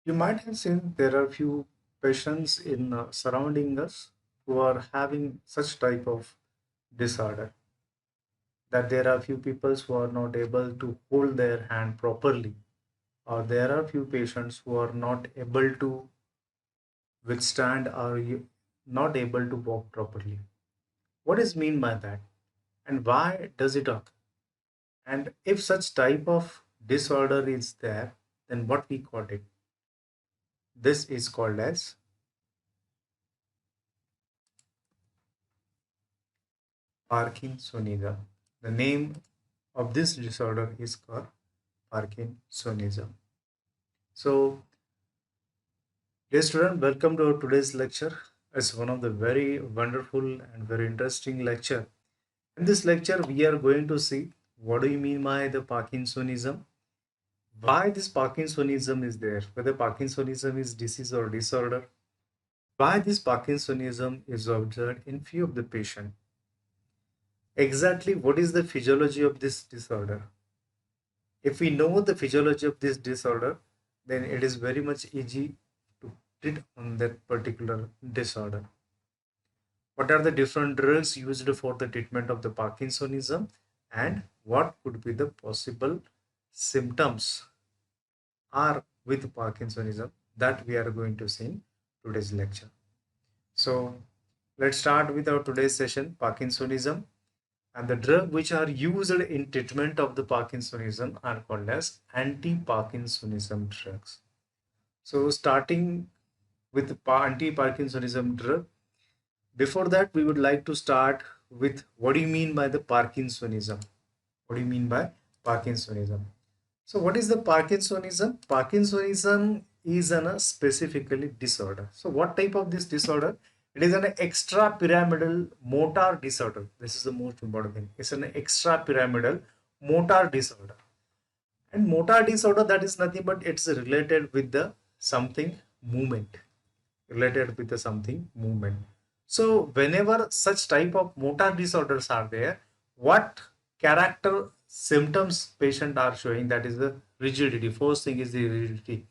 You might have seen there are few patients in surrounding us who are having such type of disorder, that there are few people who are not able to hold their hand properly, or there are few patients who are not able to withstand or not able to walk properly. What is mean by that, and why does it occur? And if such type of disorder is there, then what we call it? This is called as Parkinsonism. The name of this disorder is called Parkinsonism. So, dear student, welcome to today's lecture. It's one of the very wonderful and very interesting lecture. In this lecture, we are going to see what do you mean by the Parkinsonism, why this Parkinsonism is there, whether Parkinsonism is disease or disorder, why this Parkinsonism is observed in few of the patient, exactly what is the physiology of this disorder. If we know the physiology of this disorder, then it is very much easy to treat on that particular disorder. What are the different drugs used for the treatment of the Parkinsonism, and what could be the possible symptoms are with Parkinsonism that we are going to see in today's lecture. So let's start with our today's session, Parkinsonism. And the drug which are used in treatment of the Parkinsonism are called as anti-Parkinsonism drugs. So starting with anti-Parkinsonism drug, before that we would like to start with what do you mean by the Parkinsonism? What do you mean by Parkinsonism? So what is the Parkinsonism? Parkinsonism is a specifically disorder. So what type of this disorder? It is an extrapyramidal motor disorder. This is the most important thing. It's an extrapyramidal motor disorder. And motor disorder, that is nothing but it's related with the something movement. Related with the something movement. So whenever such type of motor disorders are there, what character symptoms patient are showing, that is the rigidity. First thing is the rigidity.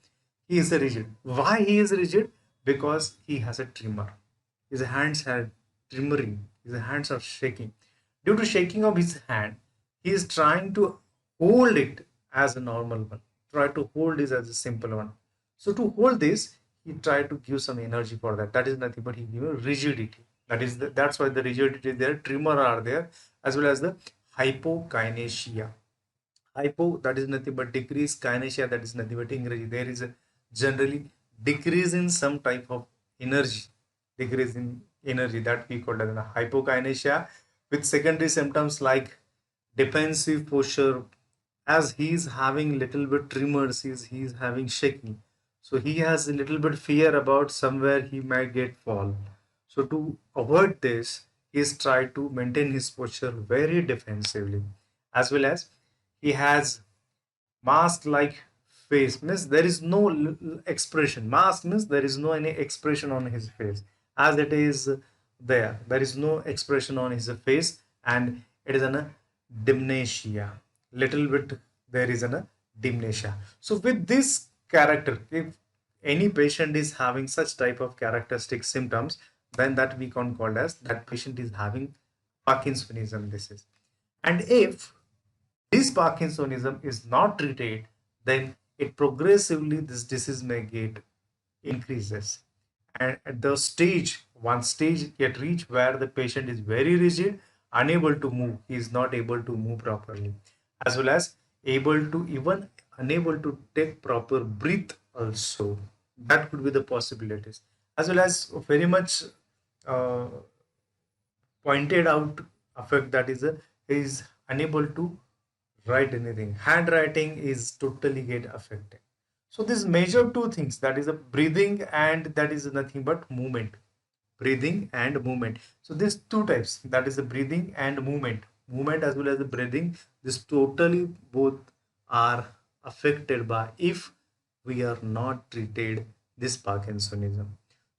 He is rigid. Why he is rigid? Because he has a tremor. His hands are tremoring. His hands are shaking. Due to shaking of his hand, he is trying to hold it as a normal one. Try to hold this as a simple one. So to hold this, he tried to give some energy for that. That is nothing but he give a rigidity. That's why the rigidity there, tremor are there, as well as the hypokinesia. Hypo, that is nothing but decrease, kinesia, that is nothing but energy. There is a generally decrease in some type of energy, decrease in energy, that we call as hypokinesia, with secondary symptoms like defensive posture. As he is having little bit tremors, he is having shaking, so he has a little bit fear about somewhere he might get fall. So to avoid this, he is trying to maintain his posture very defensively, as well as he has mask like face, means there is no expression. Mask means there is no any expression on his face, as it is there is no expression on his face, and it is an dimnesia, little bit there is an dimnesia. So with this character, if any patient is having such type of characteristic symptoms, then that we can call as that patient is having Parkinsonism disease. And if this Parkinsonism is not treated, then it progressively this disease may get increases. And at the stage, one stage get reached where the patient is very rigid, unable to move. He is not able to move properly, as well as able to even unable to take proper breath also. That could be the possibilities, as well as very much uh, pointed out effect, that is unable to write anything. Handwriting is totally get affected. So this major two things, that is a breathing and that is nothing but movement. Breathing and movement. So these two types, that is the breathing and movement. Movement as well as the breathing, this totally both are affected by if we are not treated this Parkinsonism.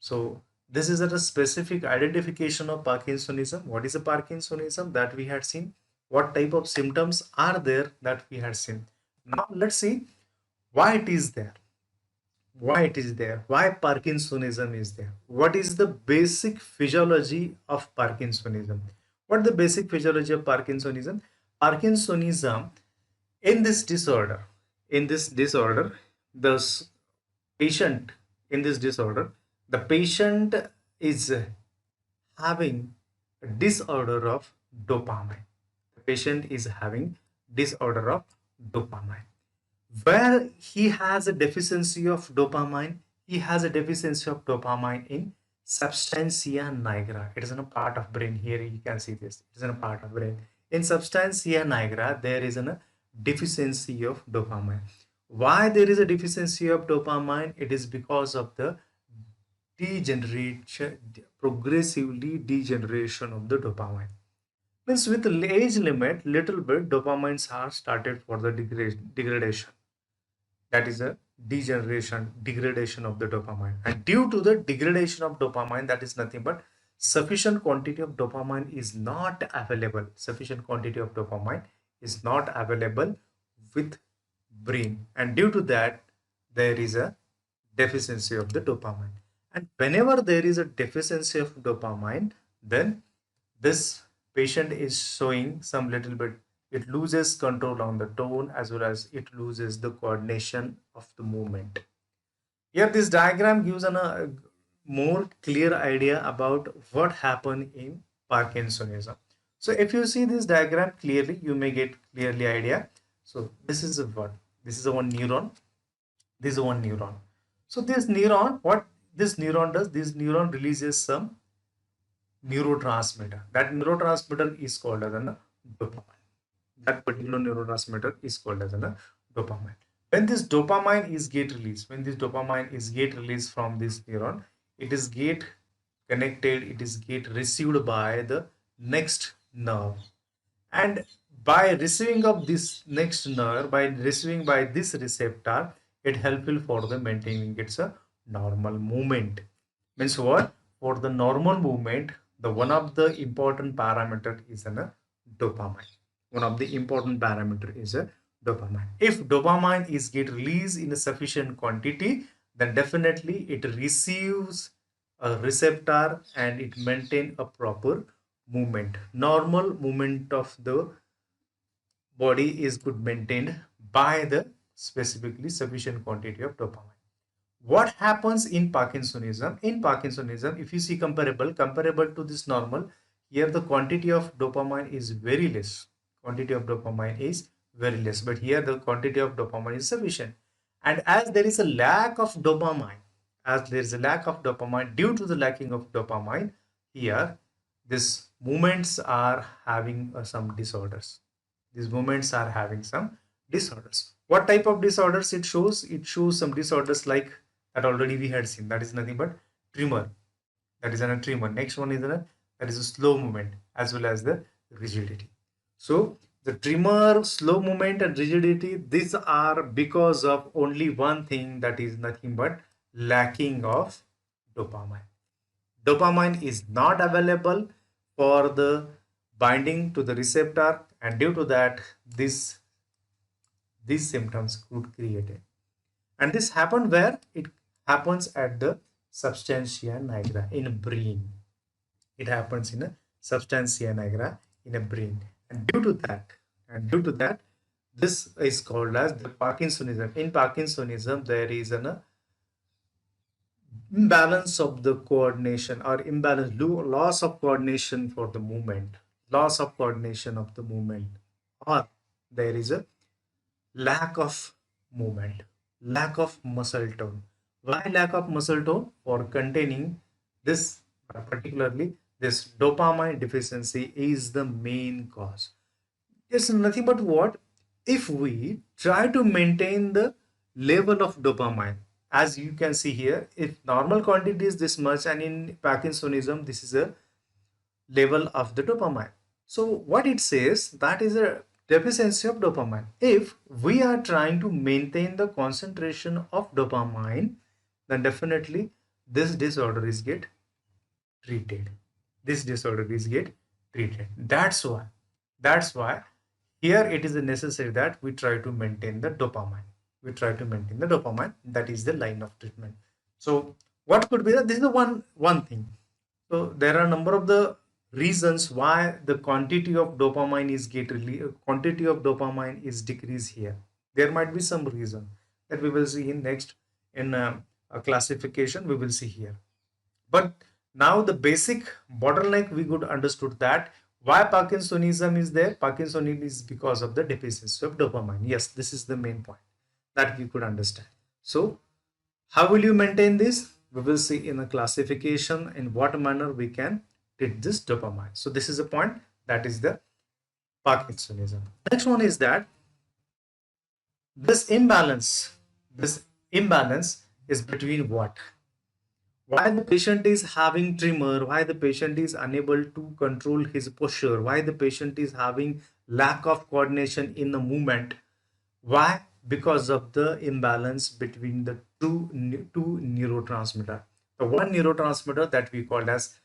So this is a specific identification of Parkinsonism. What is a Parkinsonism that we had seen? What type of symptoms are there that we had seen? Now let's see why it is there. why it is there, why Parkinsonism is there, what is the basic physiology of Parkinsonism. What the basic physiology of Parkinsonism? Parkinsonism, in this disorder, the patient, in this disorder, the patient is having a disorder of dopamine. The patient is having disorder of dopamine. Where he has a deficiency of dopamine, he has a deficiency of dopamine in substantia nigra. It is in a part of brain. Here you can see this. It is in a part of brain. In substantia nigra, there is a deficiency of dopamine. Why there is a deficiency of dopamine? It is because of the degeneration, progressively degeneration of the dopamine. Means with the age limit, little bit dopamines are started for the degradation. That is a degradation of the dopamine. And due to the degradation of dopamine, that is nothing but sufficient quantity of dopamine is not available. Sufficient quantity of dopamine is not available with brain. And due to that, there is a deficiency of the dopamine. And whenever there is a deficiency of dopamine, then this patient is showing some little bit, it loses control on the tone as well as it loses the coordination of the movement. Here this diagram gives a more clear idea about what happened in Parkinsonism. So if you see this diagram clearly, you may get clearly idea. So this is a what? This is a one neuron. This is one neuron. So this neuron, what this neuron does, this neuron releases some neurotransmitter. That neurotransmitter is called as a dopamine. That particular neurotransmitter is called as a dopamine. When this dopamine is get released, from this neuron, it is get connected, it is get received by the next nerve. And by receiving of this next nerve, by receiving by this receptor, it helpful for the maintaining its a normal movement. Means what? For the normal movement, the one of the important parameter is a dopamine. One of the important parameter is a dopamine. If dopamine is get released in a sufficient quantity, then definitely it receives a receptor and it maintain a proper movement. Normal movement of the body is good maintained by the specifically sufficient quantity of dopamine. What happens in Parkinsonism? In Parkinsonism, if you see comparable to this normal, here the quantity of dopamine is very less. Quantity of dopamine is very less, but here the quantity of dopamine is sufficient. And as there is a lack of dopamine, due to the lacking of dopamine, here these movements are having some disorders. These movements are having some disorders. What type of disorders it shows? It shows some disorders like that already we had seen. That is nothing but tremor. That is a tremor. Next one is that is a slow movement as well as the rigidity. So the tremor, slow movement and rigidity, these are because of only one thing, that is nothing but lacking of dopamine. Dopamine is not available for the binding to the receptor, and due to that these symptoms could created. And this happened where? It happens at the substantia nigra in brain. It happens in a substantia nigra in a brain. And due to that, this is called as the Parkinsonism. In Parkinsonism, there is an imbalance of the coordination, or loss of coordination for the movement, or there is a lack of movement, lack of muscle tone. Why lack of muscle tone? For containing this, particularly this dopamine deficiency is the main cause. It's nothing but what? If we try to maintain the level of dopamine, as you can see here, if normal quantity is this much, and in Parkinsonism this is a level of the dopamine. So what it says, that is a deficiency of dopamine. If we are trying to maintain the concentration of dopamine, then definitely this disorder is get treated. That's why here it is necessary that we try to maintain the dopamine. we try to maintain the dopamine. That is the line of treatment. So what could be that? This is the one thing. So there are a number of the reasons why the quantity of dopamine is quantity of dopamine is decreased here. There might be some reason that we will see in next in a classification we will see here. But now the basic bottleneck we could understood that why Parkinsonism is there. Parkinsonism is because of the deficiency of dopamine. Yes, this is the main point that we could understand. So how will you maintain this? We will see in a classification in what manner we can treat this dopamine. So this is a point, that is the Parkinsonism. Next one is that this imbalance is between what? Why the patient is having tremor, why the patient is unable to control his posture, why the patient is having lack of coordination in the movement. Why? Because of the imbalance between the two neurotransmitter. The one neurotransmitter that we call as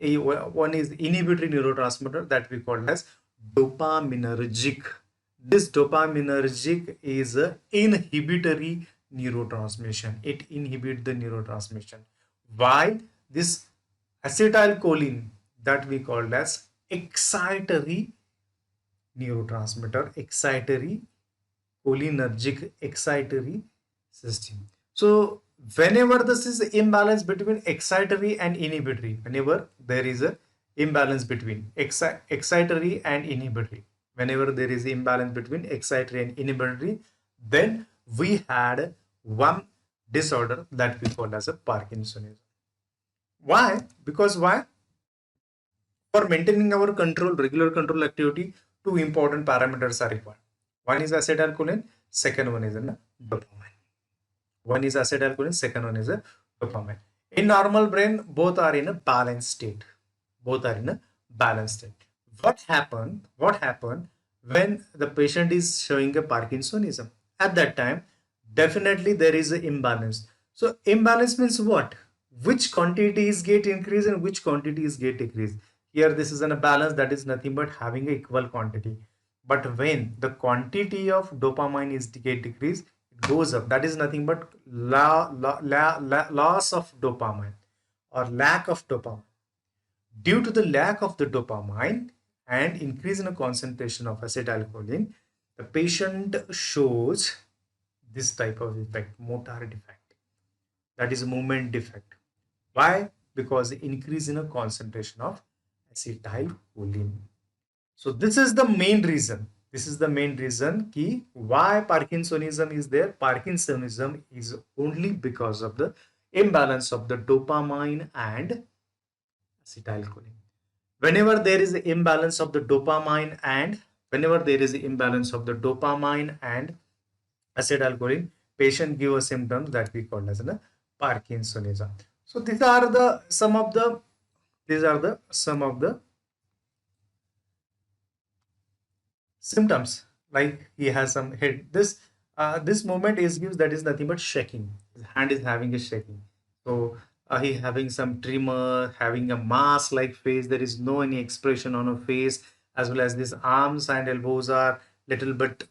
one is inhibitory neurotransmitter that we call as dopaminergic. This dopaminergic is a inhibitory neurotransmission. It inhibits the neurotransmission. While this acetylcholine that we call as excitatory neurotransmitter, excitatory cholinergic excitatory system. So whenever this is imbalance between excitatory and inhibitory, whenever there is a imbalance between excitatory and inhibitory, whenever there is imbalance between excitatory and inhibitory, then we had one disorder that we call as a Parkinsonism. Why? Because why? For maintaining our control, regular control activity, two important parameters are required. One is acetylcholine, second one is a dopamine. One is acetylcholine, second one is a dopamine. In normal brain, both are in a balanced state. Both are in a balanced state. What happened when the patient is showing a Parkinsonism? At that time, definitely there is an imbalance. So imbalance means what? Which quantities get increased and which quantities get decreased. Here this is in a balance, that is nothing but having an equal quantity. But when the quantity of dopamine is get decreased, it goes up. That is nothing but loss of dopamine or lack of dopamine. Due to the lack of the dopamine and increase in the concentration of acetylcholine, the patient shows this type of effect, motor defect. That is a movement defect. Why? Because the increase in a concentration of acetylcholine. So this is the main reason. This is the main reason ki why Parkinsonism is there. Parkinsonism is only because of the imbalance of the dopamine and acetylcholine. Whenever there is an imbalance of the dopamine and acetylcholine, patient give a symptoms that we call as a Parkinsonism. So these are the some of the symptoms. Like he has some head. This movement is gives, that is nothing but shaking. His hand is having a shaking. So he having some tremor, having a mask like face. There is no any expression on a face, as well as these arms and elbows are little bit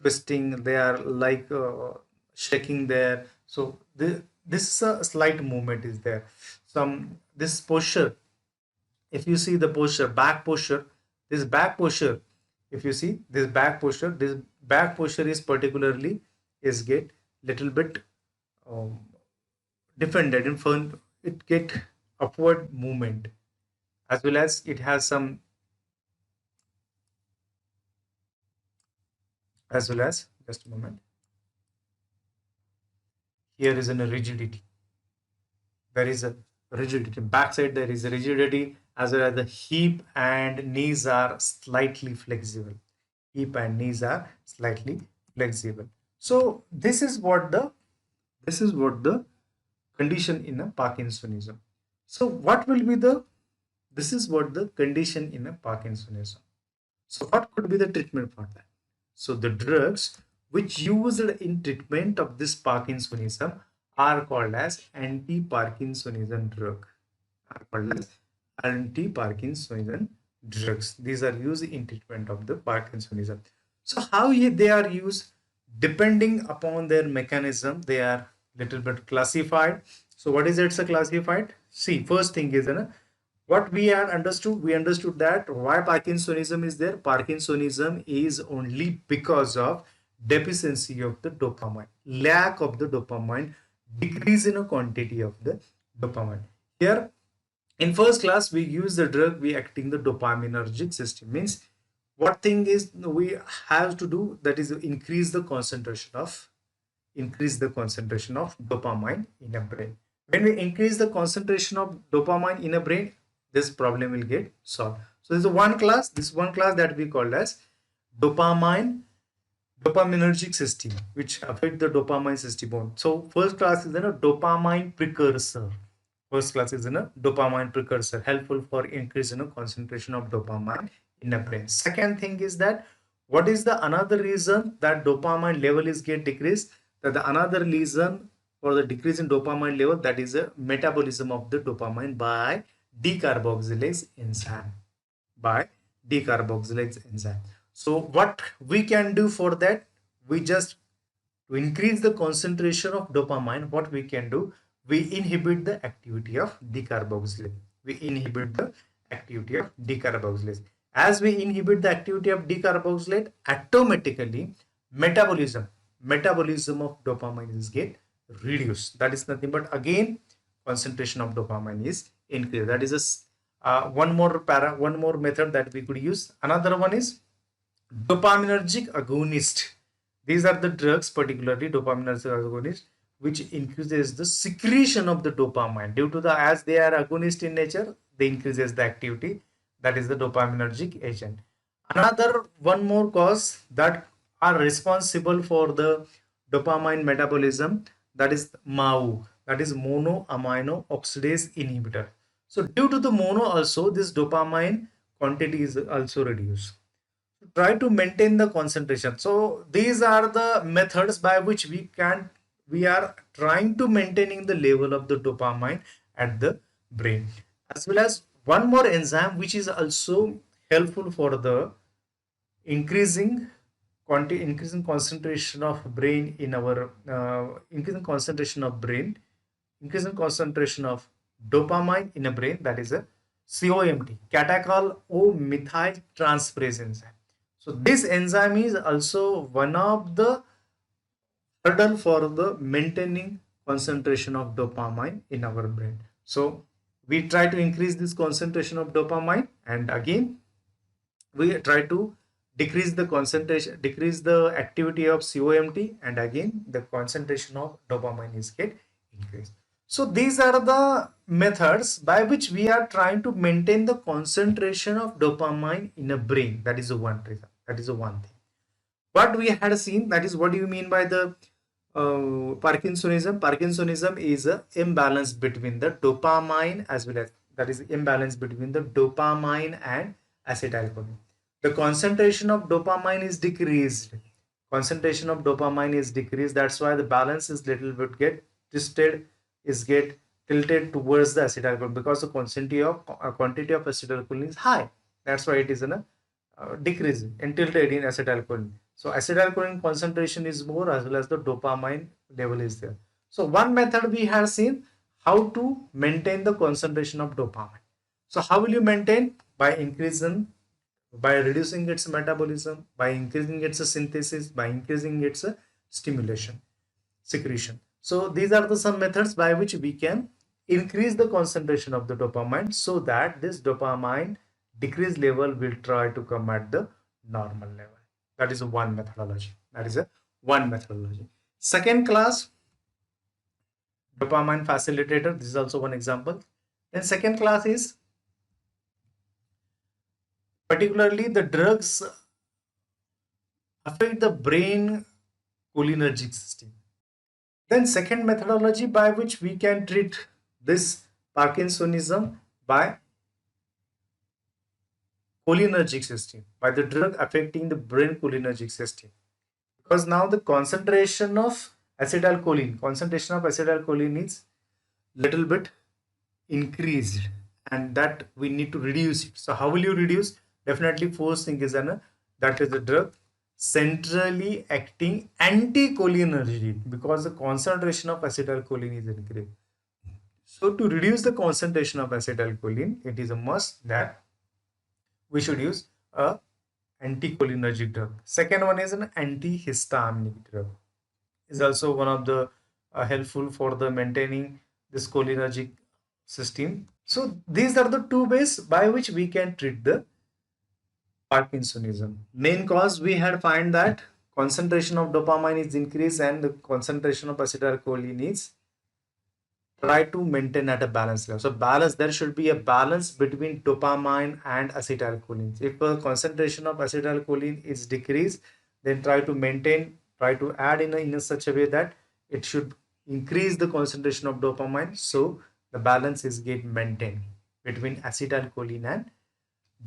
twisting. They are like shaking there. So this is a slight movement is there. Some this posture, if you see the posture, back posture, this back posture, if you see this back posture is particularly is get little bit um, defended in front. It get upward movement, as well as it has some, as well as just a moment, here is a rigidity. There is a rigidity backside, there is a rigidity, as well as the hip and knees are slightly flexible. Hip and knees are slightly flexible. So this is what the condition in a Parkinsonism. So what will be the, this is what the condition in a Parkinsonism. So what could be the treatment for that? So the drugs which used in treatment of this Parkinsonism are called as anti-Parkinsonism drug. Are called as anti-Parkinsonism drugs. These are used in treatment of the Parkinsonism. So how they are used? depending upon their mechanism, they are little bit classified. So what is it's a classified? See, first thing is what we had understood. We understood that why Parkinsonism is there. Parkinsonism is only because of deficiency of the dopamine, lack of the dopamine, decrease in a quantity of the dopamine. Here in first class, we use the drug, we acting the dopaminergic system. Means what thing is we have to do, that is increase the concentration of dopamine in a brain. When we increase the concentration of dopamine in a brain, this problem will get solved. So this is one class that we call as dopaminergic system, which affect the dopamine system. So first class is a dopamine precursor. First class is a dopamine precursor, helpful for increase in concentration of dopamine in the brain. Second thing is that what is the another reason that dopamine level is get decreased? That the another reason for the decrease in dopamine level, that is a metabolism of the dopamine by decarboxylase enzyme. By decarboxylase enzyme. So what we can do for that? We just to increase the concentration of dopamine, what we can do? We inhibit the activity of decarboxylase. We inhibit the activity of decarboxylase. As we inhibit the activity of decarboxylate, automatically metabolism of dopamine is get reduced. That is nothing but again concentration of dopamine is increased. That is one more method that we could use. Another one is dopaminergic agonist. These are the drugs, particularly dopaminergic agonist, which increases the secretion of the dopamine. Due to the, as they are agonist in nature, they increases the activity. That is the dopaminergic agent. Another one more cause that are responsible for the dopamine metabolism, that is MAO, that is monoamino oxidase inhibitor. So due to the mono also, this dopamine quantity is also reduced. Try to maintain the concentration. So these are the methods by which we are trying to maintaining the level of the dopamine at the brain. As well as one more enzyme which is also helpful for the increasing concentration of brain in our increasing concentration of dopamine in a brain, that is a COMT, catechol O methyl transferase enzyme. So this enzyme is also one of the hurdle for the maintaining concentration of dopamine in our brain. So we try to increase this concentration of dopamine, and again we try to decrease the concentration, decrease the activity of COMT, and again the concentration of dopamine is get increased. So these are the methods by which we are trying to maintain the concentration of dopamine in a brain. That is one reason. That is one thing. What we had seen, that is what do you mean by the Parkinsonism? Parkinsonism is a imbalance between the dopamine as well as, that is imbalance between the dopamine and acetylcholine. The concentration of dopamine is decreased. Concentration of dopamine is decreased. That's why the balance is little bit get twisted, is get tilted towards the acetylcholine, because the quantity of acetylcholine is high. That's why it is in a decrease and tilted in acetylcholine. So acetylcholine concentration is more, as well as the dopamine level is there. So one method we have seen how to maintain the concentration of dopamine. So how will you maintain? By reducing its metabolism, by increasing its synthesis, by increasing its stimulation, secretion. So these are the some methods by which we can increase the concentration of the dopamine, so that this dopamine decreased level will try to come at the normal level. That is one methodology. That is one methodology. Second class, dopamine facilitator. This is also one example. Then second class is particularly the drugs affect the brain cholinergic system. Then second methodology by which we can treat this Parkinsonism by cholinergic system, by the drug affecting the brain cholinergic system. Because now the concentration of acetylcholine is little bit increased, and that we need to reduce it. So how will you reduce? Definitely first thing is that is the drug centrally acting anticholinergic because the concentration of acetylcholine is increased. So to reduce the concentration of acetylcholine, it is a must that we should use a anticholinergic drug. Second one is an antihistaminic drug. Is also one of the helpful for the maintaining this cholinergic system. So these are the two ways by which we can treat the Parkinsonism. Main cause we had find that concentration of dopamine is increased and the concentration of acetylcholine is try to maintain at a balance level. So balance, there should be a balance between dopamine and acetylcholine. If the concentration of acetylcholine is decreased, then try to maintain, try to add in such a way that it should increase the concentration of dopamine. So the balance is get maintained between acetylcholine and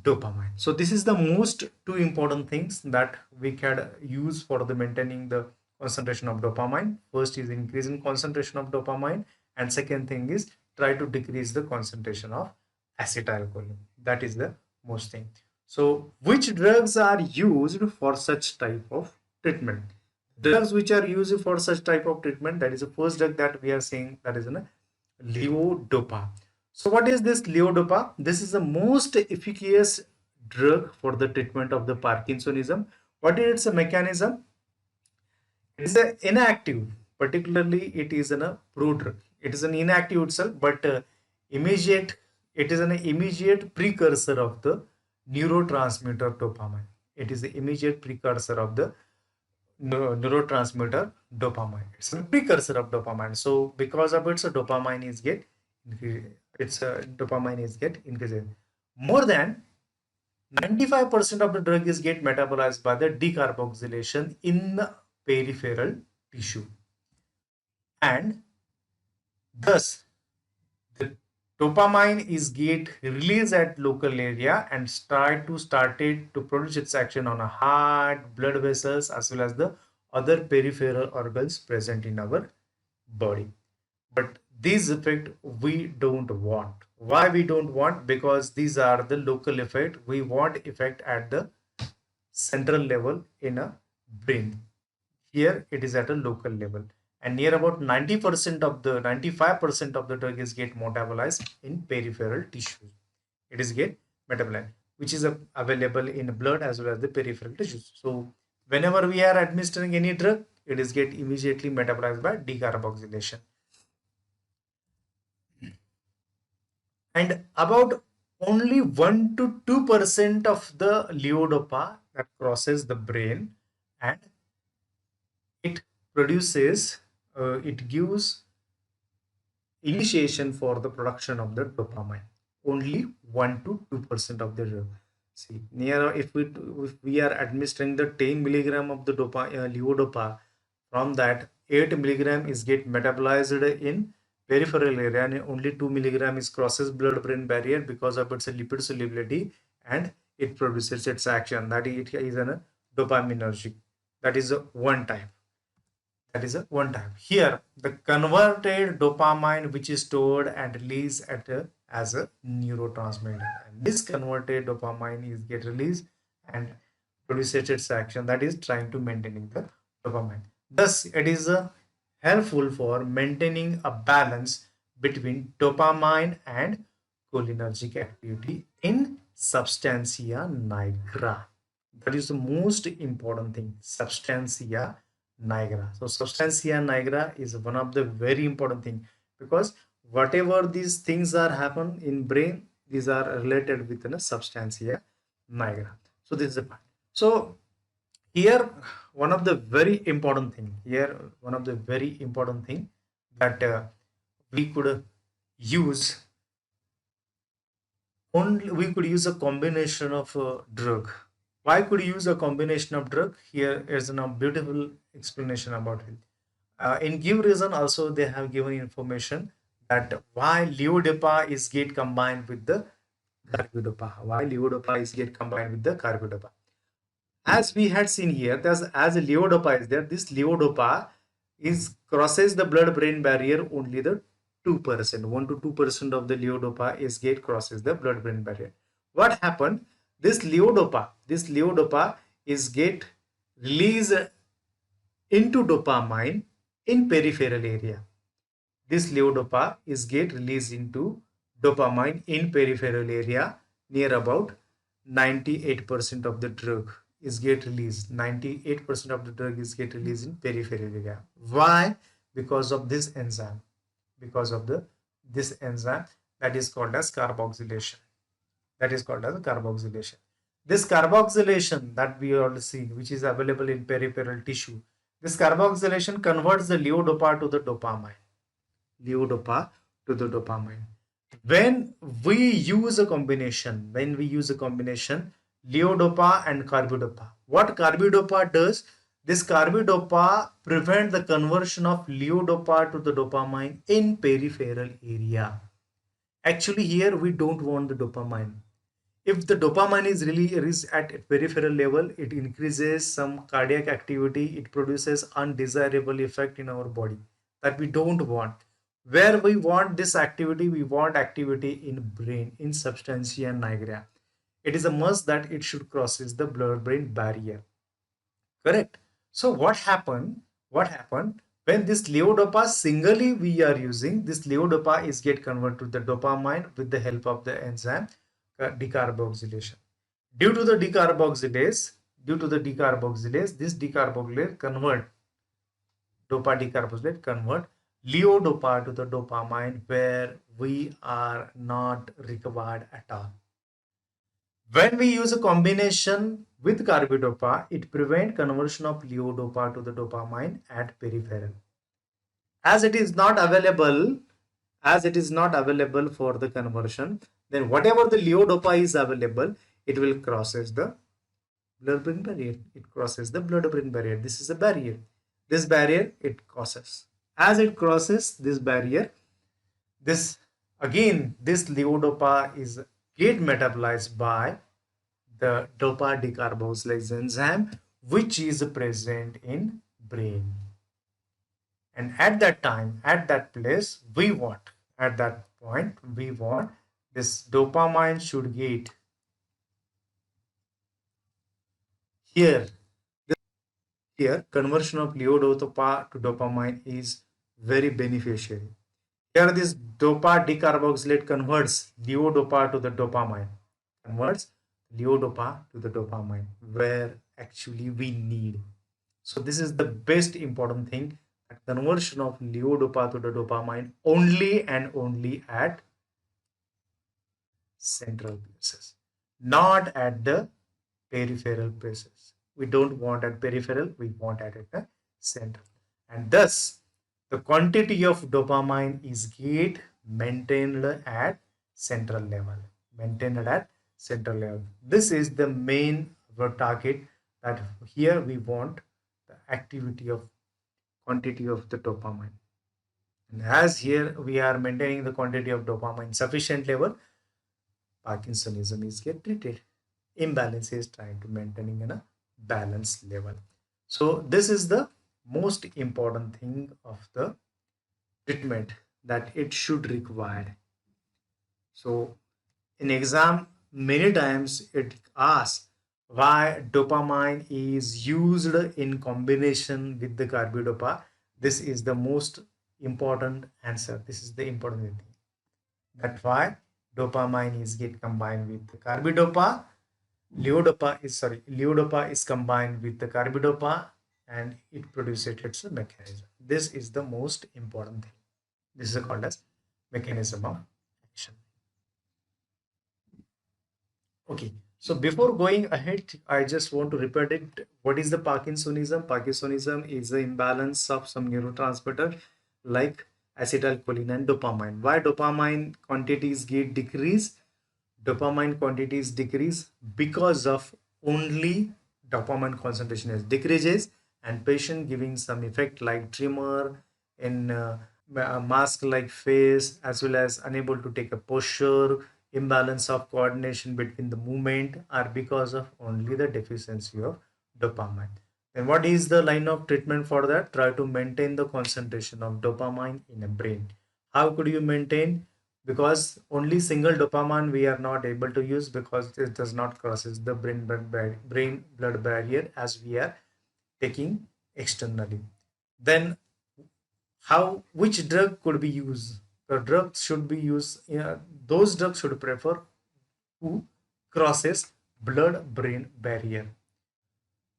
dopamine. So this is the most two important things that we can use for the maintaining the concentration of dopamine. First is increasing concentration of dopamine, and second thing is try to decrease the concentration of acetylcholine. That is the most thing. So which drugs are used for such type of treatment? Drugs which are used for such type of treatment, that is the first drug that we are saying, that is a levodopa. So what is this levodopa? This is the most efficacious drug for the treatment of the Parkinsonism. What is its mechanism? It is an inactive, particularly it is a prodrug. It is an inactive itself, but immediate. It is an immediate precursor of the neurotransmitter dopamine. It is the immediate precursor of the neurotransmitter dopamine. It's a precursor of dopamine. So because of it, so dopamine is get dopamine is get increased. More than 95% of the drug is get metabolized by the decarboxylation in the peripheral tissue, and thus the dopamine is get released at local area and started to produce its action on a heart, blood vessels, as well as the other peripheral organs present in our body. But these effect we don't want. Why we don't want? Because these are the local effect. We want effect at the central level in a brain. Here it is at a local level, and near about 90% of the 95% of the drug is get metabolized in peripheral tissues. It is get metabolized, which is available in blood as well as the peripheral tissues. So whenever we are administering any drug, it is get immediately metabolized by decarboxylation. And about only 1 to 2% of the levodopa that crosses the brain, and it produces, it gives initiation for the production of the dopamine. Only 1 to 2% of the drug. See, near if we are administering the 10 milligram of the levodopa, from that 8 milligram is get metabolized in peripheral area, and only 2 milligram is crosses blood-brain barrier because of its lipid solubility, and it produces its action. That it is a dopaminergic. That is a one type. That is a one type. Here, the converted dopamine which is stored and released as a neurotransmitter. And this converted dopamine is get released and produces its action, that is trying to maintaining the dopamine. Thus, it is helpful for maintaining a balance between dopamine and cholinergic activity in substantia nigra. That is the most important thing, substantia nigra. So substantia nigra is one of the very important thing, because whatever these things are happen in brain, these are related with a substantia nigra. So this is the part. So here one of the very important thing, that we could use only, we could use a combination of drug. Why could you use a combination of drug? Here is a beautiful explanation about it. In give reason also they have given information that why levodopa is get combined with the carbidopa. Why levodopa is get combined with the carbidopa? As we had seen here, as a levodopa is there, this levodopa is crosses the blood-brain barrier only the 2%. 1 to 2% of the levodopa is get crosses the blood-brain barrier. What happened? This levodopa is get release into dopamine in peripheral area. This levodopa is get released into dopamine in peripheral area near about 98% of the drug is get released. 98% of the drug is get released in peripheral area. Why? Because of this enzyme. Because of this enzyme that is called as carboxylation. That is called as carboxylation. This carboxylation that we all see, which is available in peripheral tissue, this carboxylation converts the levodopa to the dopamine. Levodopa to the dopamine. When we use a combination, levodopa and carbidopa, what carbidopa does? This carbidopa prevent the conversion of levodopa to the dopamine in peripheral area. Actually, here we don't want the dopamine. If the dopamine is really is at peripheral level, it increases some cardiac activity, it produces undesirable effect in our body that we don't want. Where we want this activity, we want activity in brain, in substantia nigra. It is a must that it should crosses the blood brain barrier. Correct. So what happened when this levodopa singly we are using, this levodopa is get converted to the dopamine with the help of the enzyme decarboxylation. Due to the decarboxylase, this decarboxylase convert levodopa to the dopamine where we are not required at all. When we use a combination with carbidopa, it prevents conversion of levodopa to the dopamine at peripheral. As it is not available, for the conversion, then whatever the levodopa is available, it will crosses the blood-brain barrier. It crosses the blood-brain barrier. This is a barrier. This barrier it crosses. As it crosses this barrier, this levodopa is get metabolized by the dopa decarboxylase enzyme, which is present in brain. And at that time, at that place, at that point, we want this dopamine should get here. Here, conversion of levodopa to dopamine is very beneficial. Here, this dopa decarboxylate converts levodopa to the dopamine. Where actually we need. So this is the best important thing, that conversion of levodopa to the dopamine only and only at central places, not at the peripheral places. We don't want at peripheral, we want at the central. And thus, the quantity of dopamine is get maintained at central level. This is the main target, that here we want the activity of quantity of the dopamine. And as here we are maintaining the quantity of dopamine sufficient level, Parkinsonism is get treated. Imbalance is trying to maintaining in a balanced level. So this is the most important thing of the treatment, that it should require. So in exam, many times it asks why dopamine is used in combination with the carbidopa. This is the most important answer. This is the important thing. That's why dopamine is get combined with the carbidopa. Levodopa is combined with the carbidopa, and it produces its mechanism. This is the most important thing. This is called as mechanism of action. Okay, so before going ahead, I just want to repeat it. What is the Parkinsonism? Parkinsonism is the imbalance of some neurotransmitter like acetylcholine and dopamine. Why dopamine quantities get decreased? Dopamine quantities decrease because of only dopamine concentration is decreases, and patient giving some effect like tremor in mask like face, as well as unable to take a posture, imbalance of coordination between the movement, are because of only the deficiency of dopamine. Then what is the line of treatment for that? Try to maintain the concentration of dopamine in a brain. How could you maintain? Because only single dopamine we are not able to use, because it does not crosses the brain blood barrier as we are taking externally. Then how which drug could be used? The drugs should be used. Those drugs should prefer who crosses blood-brain barrier.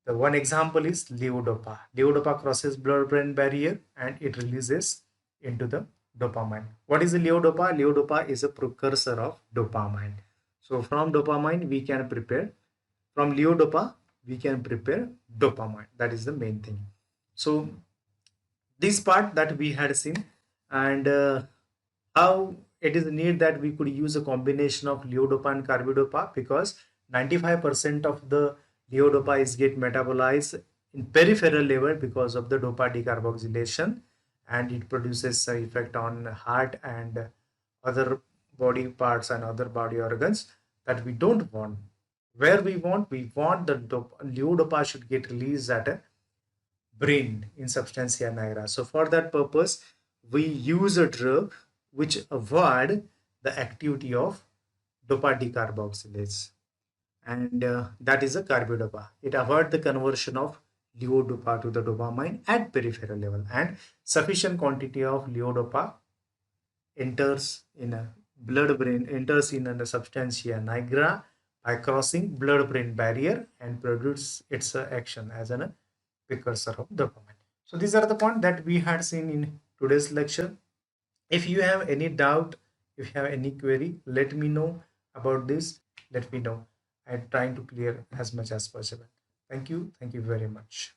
The one example is levodopa. Levodopa crosses blood-brain barrier and it releases into the dopamine. What is the levodopa? Levodopa is a precursor of dopamine. So from dopamine we can prepare, from levodopa we can prepare dopamine. That is the main thing. So this part that we had seen, and how it is neat that we could use a combination of levodopa and carbidopa, because 95% of the levodopa is get metabolized in peripheral level because of the dopa decarboxylation, and it produces an effect on heart and other body parts and other body organs that we don't want. Where we want the levodopa should get released at a brain in substantia nigra. So for that purpose, we use a drug which avoid the activity of dopa decarboxylase, and that is a carbidopa. It avoids the conversion of levodopa to the dopamine at peripheral level, and sufficient quantity of levodopa enters in a blood brain enters in a substantia nigra by crossing blood brain barrier and produce its action as an precursor of dopamine. So these are the points that we had seen in today's lecture. If you have any doubt, if you have any query, let me know about this. Let me know. I'm trying to clear as much as possible. Thank you. Thank you very much.